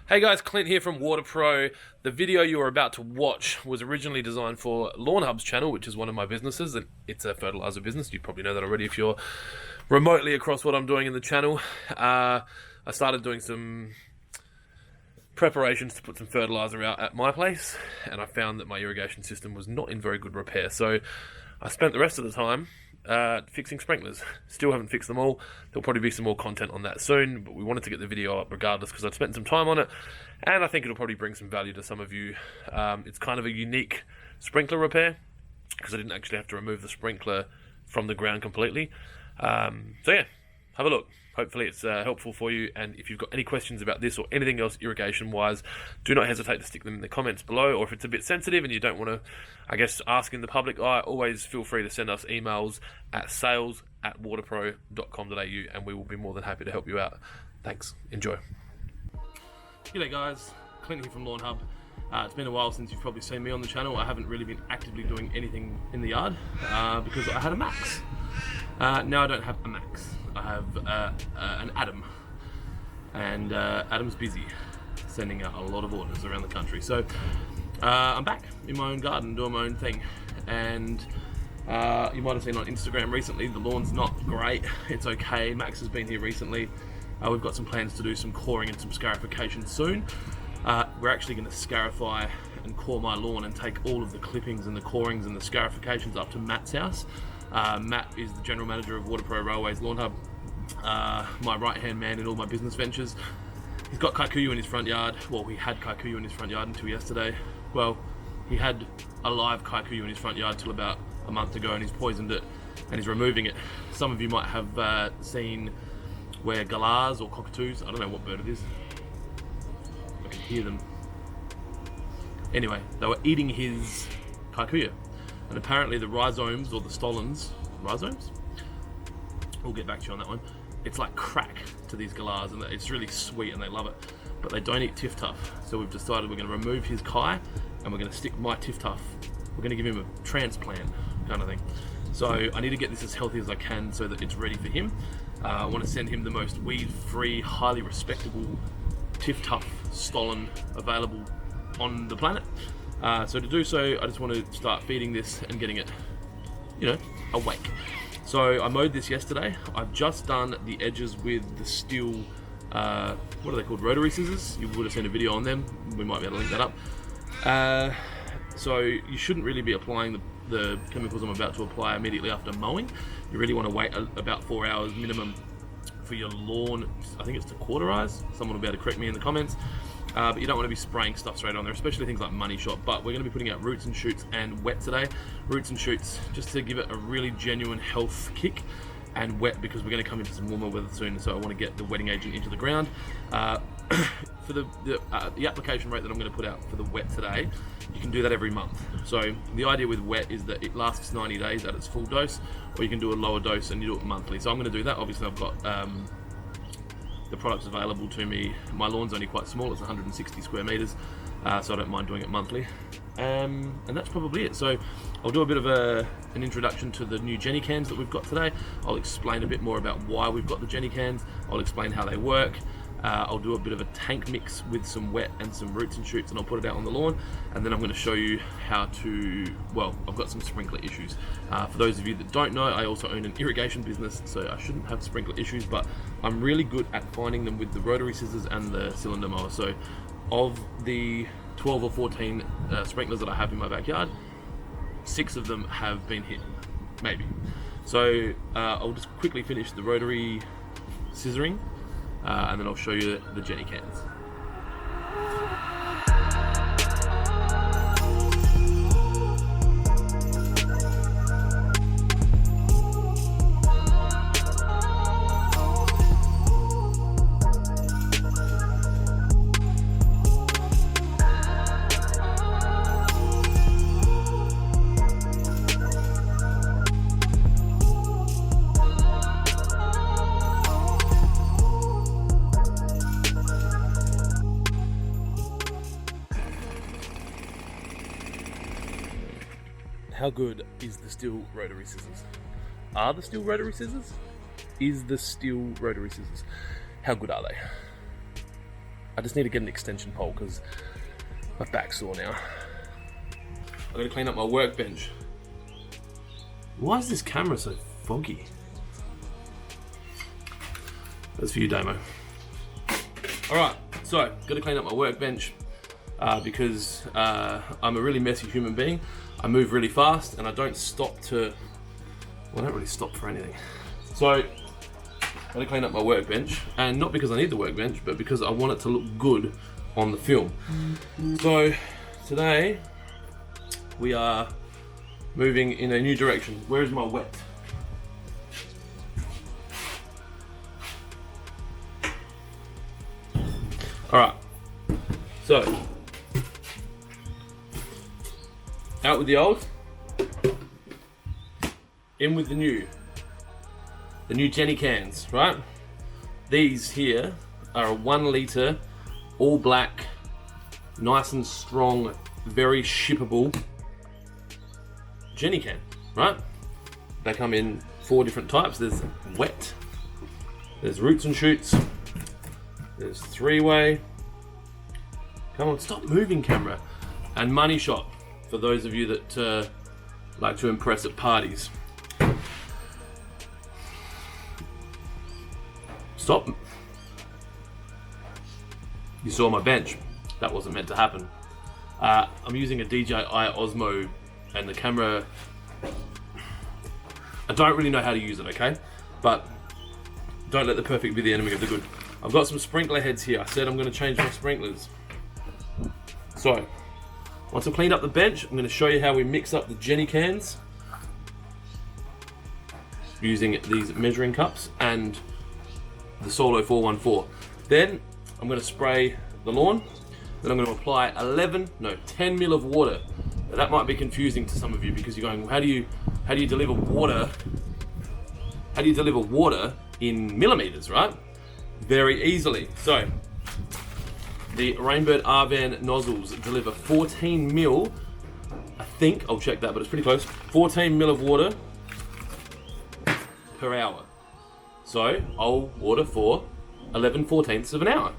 Hey guys, Clint here from Waterpro. The video you are about to watch was originally designed for Lawnhub's channel, which is one of my businesses, and it's a fertilizer business. You probably know that already if you're remotely across what I'm doing in the channel. I started doing some preparations to put some fertilizer out at my place, and I found that my irrigation system was not in very good repair. So I spent the rest of the time fixing sprinklers. Still haven't fixed them all. There'll probably be some more content on that soon, but we wanted to get the video up regardless because I'd spent some time on it, and I think it'll probably bring some value to some of you. It's kind of a unique sprinkler repair because I didn't actually have to remove the sprinkler from the ground completely. So yeah, have a look. Hopefully it's helpful for you, and if you've got any questions about this or anything else irrigation wise, do not hesitate to stick them in the comments below, or if it's a bit sensitive and you don't want to, I guess, ask in the public eye, always feel free to send us emails at sales@waterpro.com.au and we will be more than happy to help you out. Thanks, enjoy. G'day guys, Clint here from Lawnhub. It's been a while since you've probably seen me on the channel. I haven't really been actively doing anything in the yard because I had a Max. Now I don't have a Max. I have an Adam, and Adam's busy sending out a lot of orders around the country. So I'm back in my own garden doing my own thing, and you might have seen on Instagram recently the lawn's not great. It's okay. Max has been here recently. We've got some plans to do some coring and some scarification soon. We're actually going to scarify and core my lawn and take all of the clippings and the corings and the scarifications up to Matt's house. Matt is the general manager of Waterpro Railways Lawnhub, my right-hand man in all my business ventures. He's got kikuyu in his front yard. Well, he had kikuyu in his front yard until yesterday. Well, he had a live kikuyu in his front yard till about a month ago, and he's poisoned it and he's removing it. Some of you might have seen where galahs or cockatoos, I don't know what bird it is, I can hear them. Anyway, they were eating his kikuyu. And apparently the rhizomes, or the stolons, rhizomes? We'll get back to you on that one. It's like crack to these galahs, and it's really sweet and they love it. But they don't eat Tiff Tuff. So we've decided we're going to remove his kai and we're going to stick my Tiff Tuff. We're going to give him a transplant kind of thing. So I need to get this as healthy as I can so that it's ready for him. I want to send him the most weed-free, highly respectable Tiff Tuff stolon available on the planet. So to do so, I just want to start feeding this and getting it, awake. So I mowed this yesterday. I've just done the edges with the steel, what are they called, rotary scissors. You would have seen a video on them. We might be able to link that up. So you shouldn't really be applying the chemicals I'm about to apply immediately after mowing. You really want to wait about 4 hours minimum for your lawn, I think it's to cauterize. Someone will be able to correct me in the comments. But you don't want to be spraying stuff straight on there, especially things like money shot. But we're going to be putting out roots and shoots and wet today. Roots and shoots just to give it a really genuine health kick, and wet because we're going to come into some warmer weather soon, so I want to get the wetting agent into the ground. For the application rate that I'm going to put out for the wet today, you can do that every month. So the idea with wet is that it lasts 90 days at its full dose, or you can do a lower dose and you do it monthly. So I'm going to do that. Obviously I've got the products available to me. My lawn's only quite small, it's 160 square meters, so I don't mind doing it monthly. And that's probably it. So I'll do a bit of an introduction to the new Jenny cans that we've got today. I'll explain a bit more about why we've got the Jenny cans. I'll explain how they work. I'll do a bit of a tank mix with some wet and some roots and shoots, and I'll put it out on the lawn, and then I'm going to show you how to, well, I've got some sprinkler issues. For those of you that don't know, I also own an irrigation business, so I shouldn't have sprinkler issues, but I'm really good at finding them with the rotary scissors and the cylinder mower. So of the 12 or 14 sprinklers that I have in my backyard, 6 of them have been hit, maybe. So I'll just quickly finish the rotary scissoring, and then I'll show you the Jenny cans. How good is the steel rotary scissors? Are the steel rotary scissors? Is the steel rotary scissors? How good are they? I just need to get an extension pole because my back's sore now. I gotta clean up my workbench. Why is this camera so foggy? That's for you, Damo. Alright, so gotta clean up my workbench because I'm a really messy human being. I move really fast and I don't stop to, well, I don't really stop for anything. So, gotta clean up my workbench, and not because I need the workbench, but because I want it to look good on the film. So, today, we are moving in a new direction. Where is my wet? Alright, so, out with the old, in with the new. The new Jenny cans, right? These here are a 1 litre, all black, nice and strong, very shippable Jenny can, right? They come in 4 different types. There's wet, there's roots and shoots, there's 3-way. Come on, stop moving, camera. And money shot, for those of you that like to impress at parties. Stop. You saw my bench. That wasn't meant to happen. I'm using a DJI Osmo, and the camera, I don't really know how to use it, okay? But don't let the perfect be the enemy of the good. I've got some sprinkler heads here. I said I'm going to change my sprinklers. So, once I've cleaned up the bench, I'm going to show you how we mix up the Jenny cans using these measuring cups and the Solo 414. Then I'm going to spray the lawn. Then I'm going to apply 10 mil of water. Now, that might be confusing to some of you because you're going, how do you deliver water? How do you deliver water in millimeters, right? Very easily. So the Rainbird Arvan nozzles deliver 14 mil. I think I'll check that, but it's pretty close. 14 mil of water per hour. So I'll water for 11/14ths of an hour.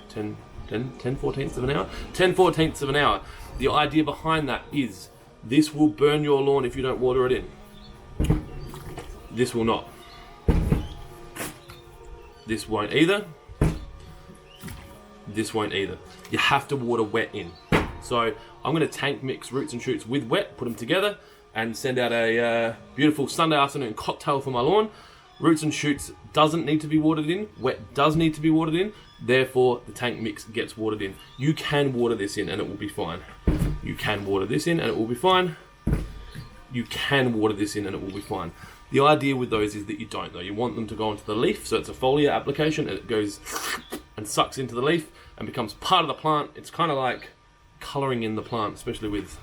10 14ths of an hour? 10/14ths of an hour. The idea behind that is this will burn your lawn if you don't water it in. This will not. This won't either. This won't either. You have to water wet in. So I'm going to tank mix roots and shoots with wet, put them together, and send out a beautiful Sunday afternoon cocktail for my lawn. Roots and shoots doesn't need to be watered in. Wet does need to be watered in. Therefore, the tank mix gets watered in. You can water this in and it will be fine. You can water this in and it will be fine. You can water this in and it will be fine. The idea with those is that you don't though. You want them to go onto the leaf, so it's a foliar application and it goes and sucks into the leaf and becomes part of the plant. It's kind of like colouring in the plant, especially with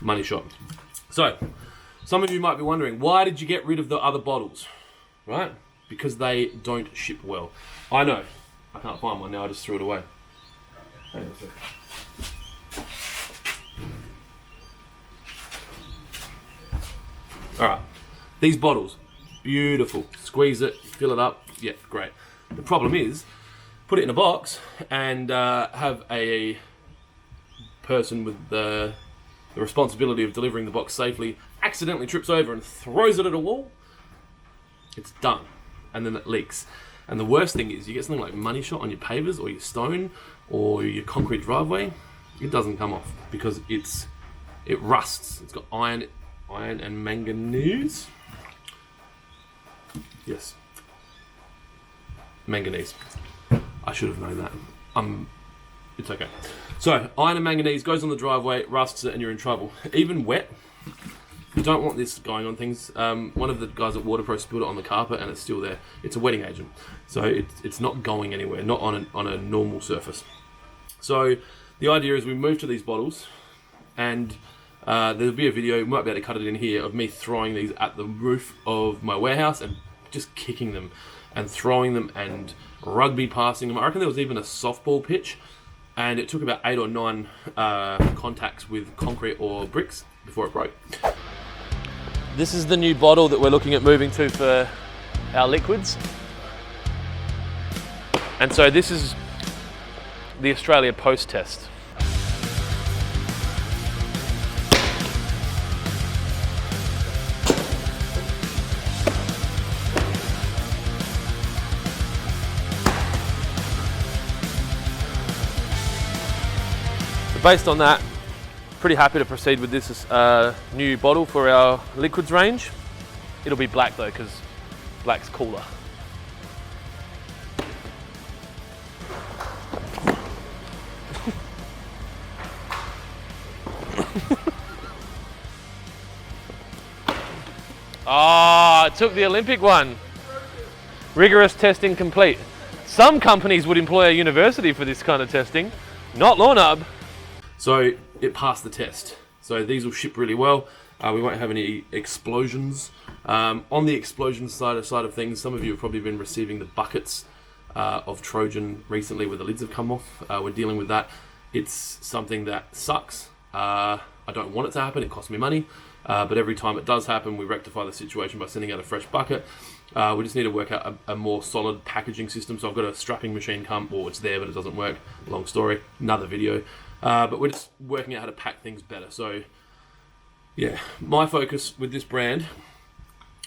money shot. So, some of you might be wondering, why did you get rid of the other bottles? Right? Because they don't ship well. I know. I can't find one now, I just threw it away. Hang on a sec. Alright. These bottles, beautiful. Squeeze it, fill it up. Yeah, great. The problem is, put it in a box and have a person with the responsibility of delivering the box safely accidentally trips over and throws it at a wall. It's done, and then it leaks. And the worst thing is, you get something like money shot on your pavers or your stone or your concrete driveway. It doesn't come off because it rusts. It's got iron and manganese. Yes, manganese. I should have known that. It's okay. So iron and manganese goes on the driveway, rusts it, and you're in trouble. Even wet. You don't want this going on things. One of the guys at Waterpro spilled it on the carpet and it's still there. It's a wetting agent. So it's not going anywhere, not on a normal surface. So the idea is we move to these bottles and there'll be a video, you might be able to cut it in here, of me throwing these at the roof of my warehouse and just kicking them and throwing them and rugby passing them. I reckon there was even a softball pitch and it took about 8 or 9 contacts with concrete or bricks before it broke. This is the new bottle that we're looking at moving to for our liquids. And so this is the Australia Post test. Based on that, pretty happy to proceed with this new bottle for our liquids range. It'll be black though, because black's cooler. Ah, I took the Olympic one. Rigorous testing complete. Some companies would employ a university for this kind of testing, not Lawnhub. So it passed the test. So these will ship really well. We won't have any explosions. On the explosion side of things, some of you have probably been receiving the buckets of Trojan recently where the lids have come off. We're dealing with that. It's something that sucks. I don't want it to happen. It costs me money. But every time it does happen, we rectify the situation by sending out a fresh bucket. We just need to work out a more solid packaging system. So I've got a strapping machine come, or it's there, but it doesn't work. Long story, another video. But we're just working out how to pack things better. So yeah, my focus with this brand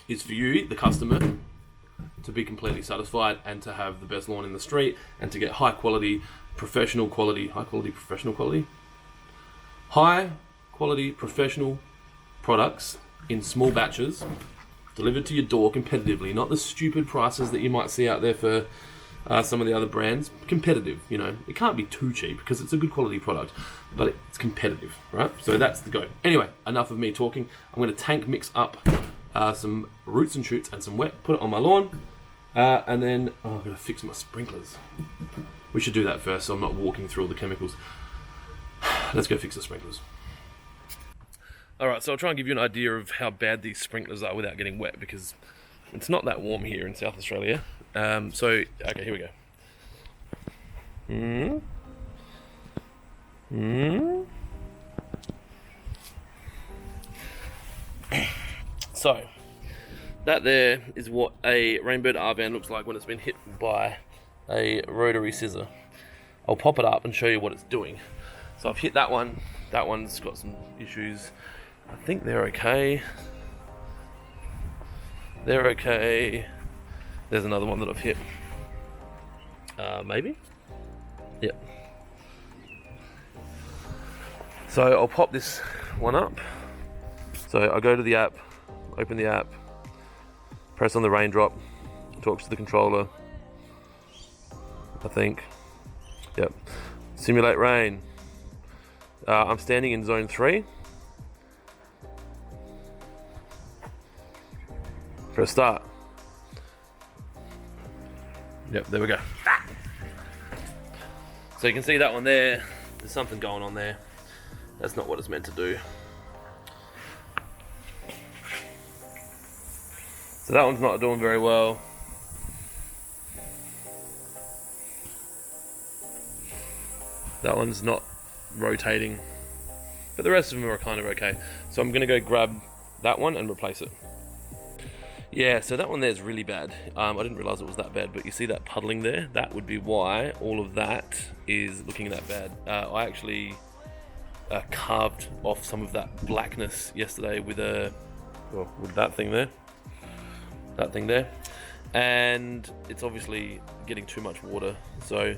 is for you, the customer, to be completely satisfied and to have the best lawn in the street and to get high quality professional products in small batches delivered to your door competitively, not the stupid prices that you might see out there for some of the other brands. Competitive, you know, it can't be too cheap because it's a good quality product, but it's competitive, right? So that's the go. Anyway, enough of me talking. I'm going to tank mix up some roots and shoots and some wet, put it on my lawn, and then I'm going to fix my sprinklers. We should do that first so I'm not walking through all the chemicals. Let's go fix the sprinklers. Alright, so I'll try and give you an idea of how bad these sprinklers are without getting wet, because it's not that warm here in South Australia. Okay, here we go. So, that there is what a Rainbird R-Van looks like when it's been hit by a rotary scissor. I'll pop it up and show you what it's doing. So I've hit that one. That one's got some issues. I think they're okay. They're okay. There's another one that I've hit. Maybe? Yep. So I'll pop this one up. So I go to the app, open the app, press on the raindrop, talks to the controller, I think. Yep. Simulate rain. I'm standing in zone 3. Press start. Yep, there we go. So you can see that one there. There's something going on there. That's not what it's meant to do. So that one's not doing very well. That one's not rotating. But the rest of them are kind of okay. So I'm going to go grab that one and replace it. Yeah, so that one there is really bad. I didn't realise it was that bad, but you see that puddling there? That would be why all of that is looking that bad. I actually carved off some of that blackness yesterday with that thing there. That thing there. And it's obviously getting too much water, so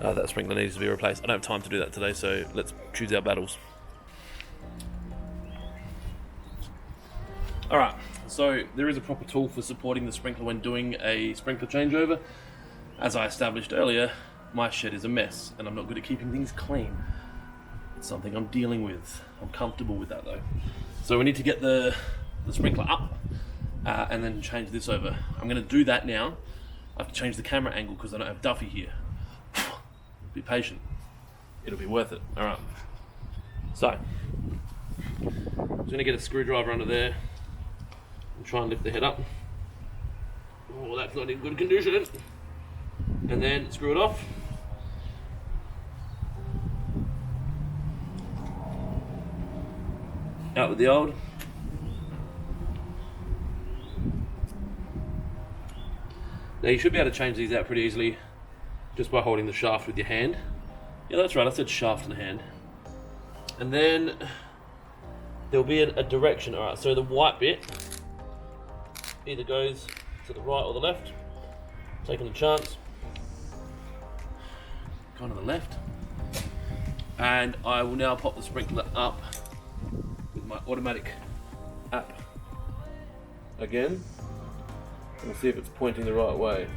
that sprinkler needs to be replaced. I don't have time to do that today, so let's choose our battles. Alright, so there is a proper tool for supporting the sprinkler when doing a sprinkler changeover. As I established earlier, my shed is a mess and I'm not good at keeping things clean. It's something I'm dealing with. I'm comfortable with that though. So we need to get the sprinkler up and then change this over. I'm going to do that now. I have to change the camera angle because I don't have Duffy here. Be patient. It'll be worth it. Alright. So, I'm just going to get a screwdriver under there. Try and lift the head up. Oh, that's not in good condition. And then screw it off. Out with the old. Now you should be able to change these out pretty easily just by holding the shaft with your hand. Yeah, that's right, I said shaft and hand. And then there'll be a direction. Alright, so the white bit either goes to the right or the left. Taking a chance. Going to the left. And I will now pop the sprinkler up with my automatic app again. And we'll see if it's pointing the right way.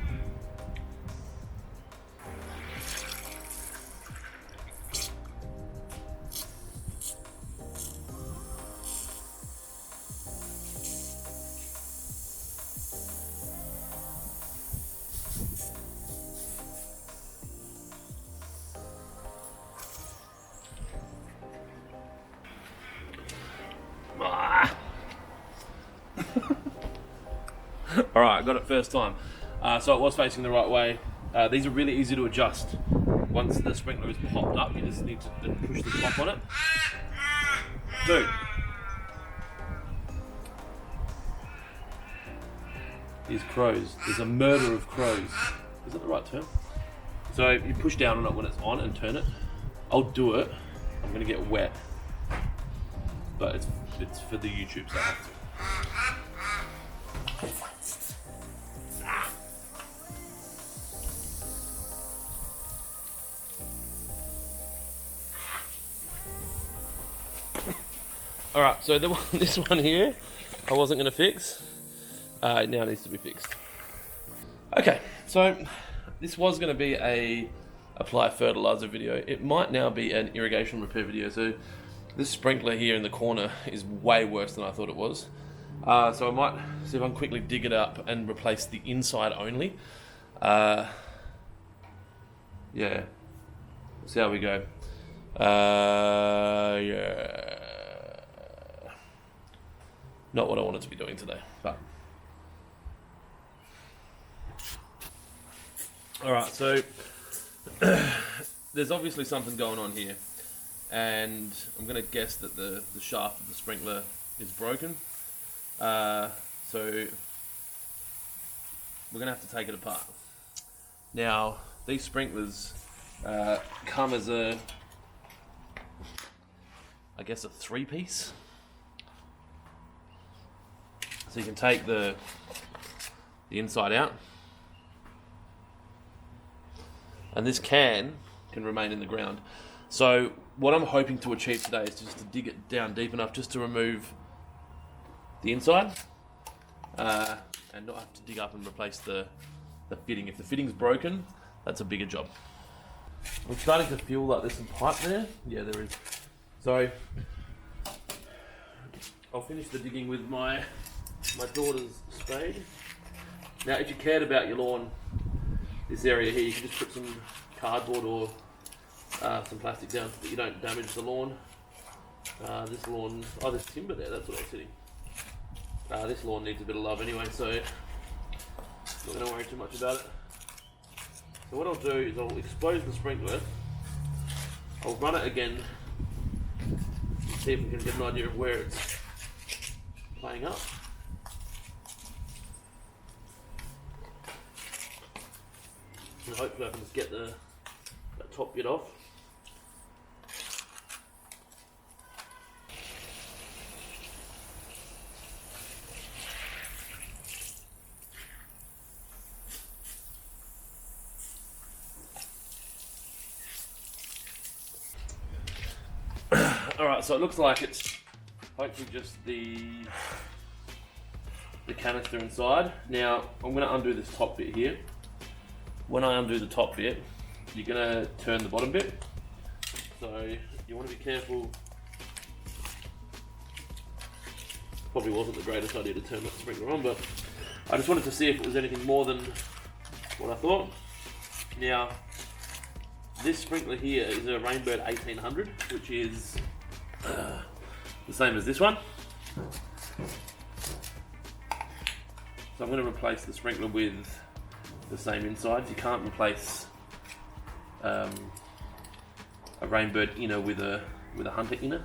Alright, got it first time. So it was facing the right way. These are really easy to adjust. Once the sprinkler is popped up, you just need to then push the top on it. Dude. These crows. There's a murder of crows. Is that the right term? So you push down on it when it's on and turn it. I'll do it. I'm going to get wet. But it's for the YouTube, so I have to. Alright, so this one here, I wasn't going to fix. It now needs to be fixed. Okay, so this was going to be a apply fertilizer video. It might now be an irrigation repair video. So this sprinkler here in the corner is way worse than I thought it was. So I might see if I can quickly dig it up and replace the inside only. Yeah, we'll see how we go. Yeah. Not what I wanted to be doing today, but. Alright, so there's obviously something going on here, and I'm going to guess that the shaft of the sprinkler is broken. So we're going to have to take it apart. Now, these sprinklers come as I guess a 3-piece. So you can take the inside out, and this can remain in the ground. So what I'm hoping to achieve today is just to dig it down deep enough just to remove the inside, and not have to dig up and replace the fitting. If the fitting's broken, that's a bigger job. I'm starting to feel like there's some pipe there. Yeah, there is. So I'll finish the digging with my daughter's spade. Now, if you cared about your lawn, this area here, you can just put some cardboard or some plastic down so that you don't damage the lawn. This lawn, oh, there's timber there, that's what I was hitting. This lawn needs a bit of love anyway, so I'm not going to worry too much about it. So what I'll do is I'll expose the sprinkler, I'll run it again, see if we can get an idea of where it's playing up. And hopefully I can just get that top bit off. Alright, so it looks like it's hopefully just the canister inside. Now I'm going to undo this top bit here. When I undo the top bit, you're going to turn the bottom bit. So you want to be careful. Probably wasn't the greatest idea to turn that sprinkler on, but I just wanted to see if it was anything more than what I thought. Now, this sprinkler here is a Rainbird 1800, which is the same as this one. So I'm going to replace the sprinkler with the same inside. You can't replace a Rainbird inner with a Hunter inner.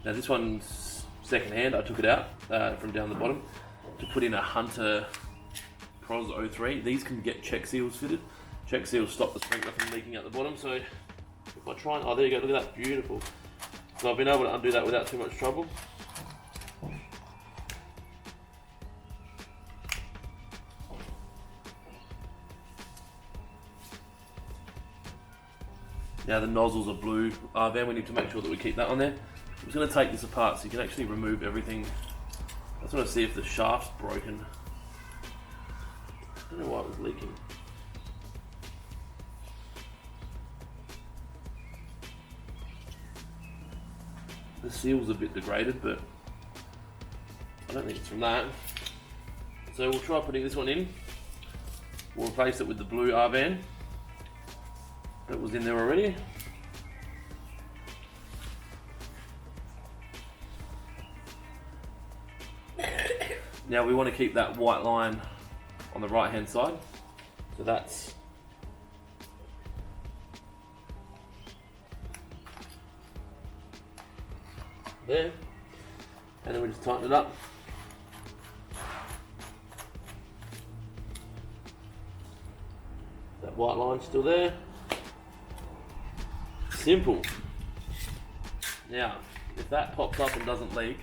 Now this one's second hand. I took it out from down the bottom to put in a Hunter Pros 03. These can get check seals fitted. Check seals stop the sprinkler from leaking out the bottom, so If I try and, oh there you go, look at that, beautiful. So I've been able to undo that without too much trouble. Now the nozzles are blue, then we need to make sure that we keep that on there. I'm just going to take this apart so you can actually remove everything. I just want to see if the shaft's broken. I don't know why it was leaking. The seal's a bit degraded, but I don't think it's from that. So we'll try putting this one in. We'll replace it with the blue R-band that was in there already. Now we want to keep that white line on the right hand side, so that's there, and then we just tighten it up. That white line's still there. Simple. Now, if that pops up and doesn't leak,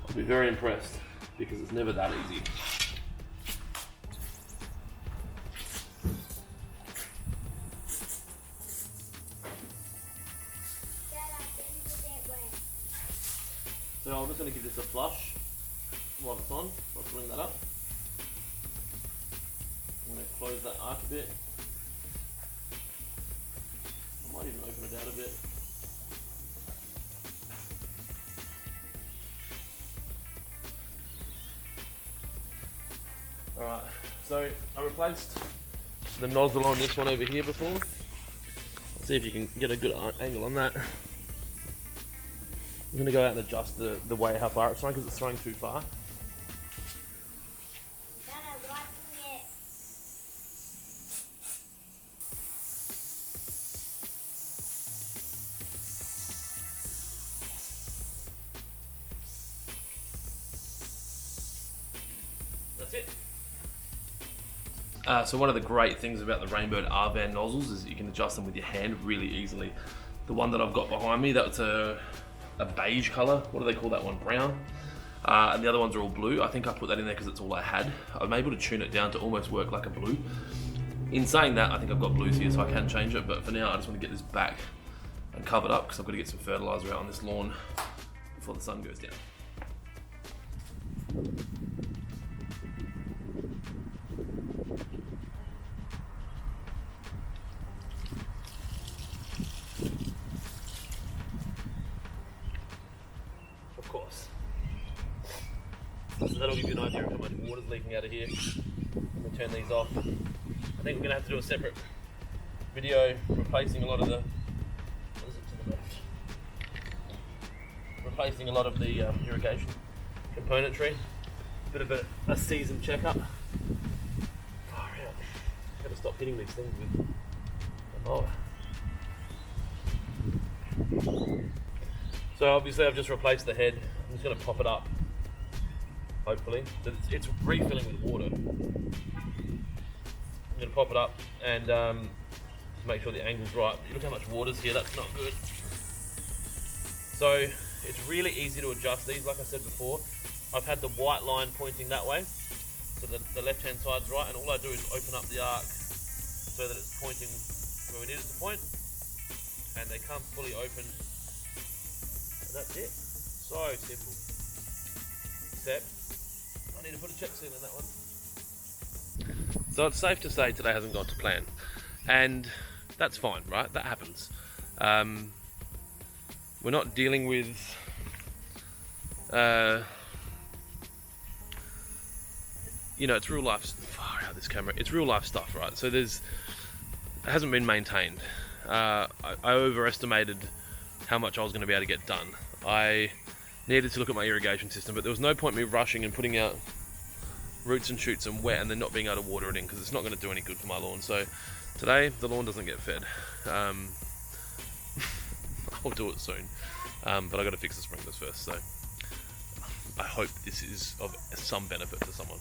I'll be very impressed, because it's never that easy. So I'm just going to give this a flush while it's on, by pulling that up. I'm going to close that arc a bit. I might even open it out a bit. Alright, so I replaced the nozzle on this one over here before. Let's see if you can get a good angle on that. I'm going to go out and adjust the way how far it's throwing, because it's throwing too far. That's it. So one of the great things about the Rainbird R-band nozzles is that you can adjust them with your hand really easily. The one that I've got behind me, that's a beige colour. What do they call that one? Brown. And the other ones are all blue. I think I put that in there because it's all I had. I'm able to tune it down to almost work like a blue. In saying that, I think I've got blues here, so I can change it, but for now I just want to get this back and covered up because I've got to get some fertiliser out on this lawn before the sun goes down. Of course. So that'll give you an idea of how much water's leaking out of here. I'm going to turn these off. I think we're going to have to do a separate video replacing a lot of the... What is it to the left? Replacing a lot of the irrigation componentry. Bit of a season checkup. Far out. I've got to stop hitting these things with the mower. So obviously I've just replaced the head. I'm just going to pop it up, hopefully. So it's refilling with water. I'm going to pop it up and make sure the angle's right. Look how much water's here, that's not good. So it's really easy to adjust these, like I said before. I've had the white line pointing that way, so the left-hand side's right, and all I do is open up the arc so that it's pointing where we need it to point, and they come fully open. That's it. So simple. Except I need to put a check seal in that one. So it's safe to say today hasn't gone to plan, and that's fine, right? That happens. We're not dealing with you know, it's real life. Far out this camera. It's real life stuff, right? So it hasn't been maintained. I overestimated how much I was going to be able to get done. I needed to look at my irrigation system, but there was no point me rushing and putting out roots and shoots and wet and then not being able to water it in, because it's not going to do any good for my lawn. So today the lawn doesn't get fed. I'll do it soon, but I got to fix the sprinklers first. So I hope this is of some benefit to someone.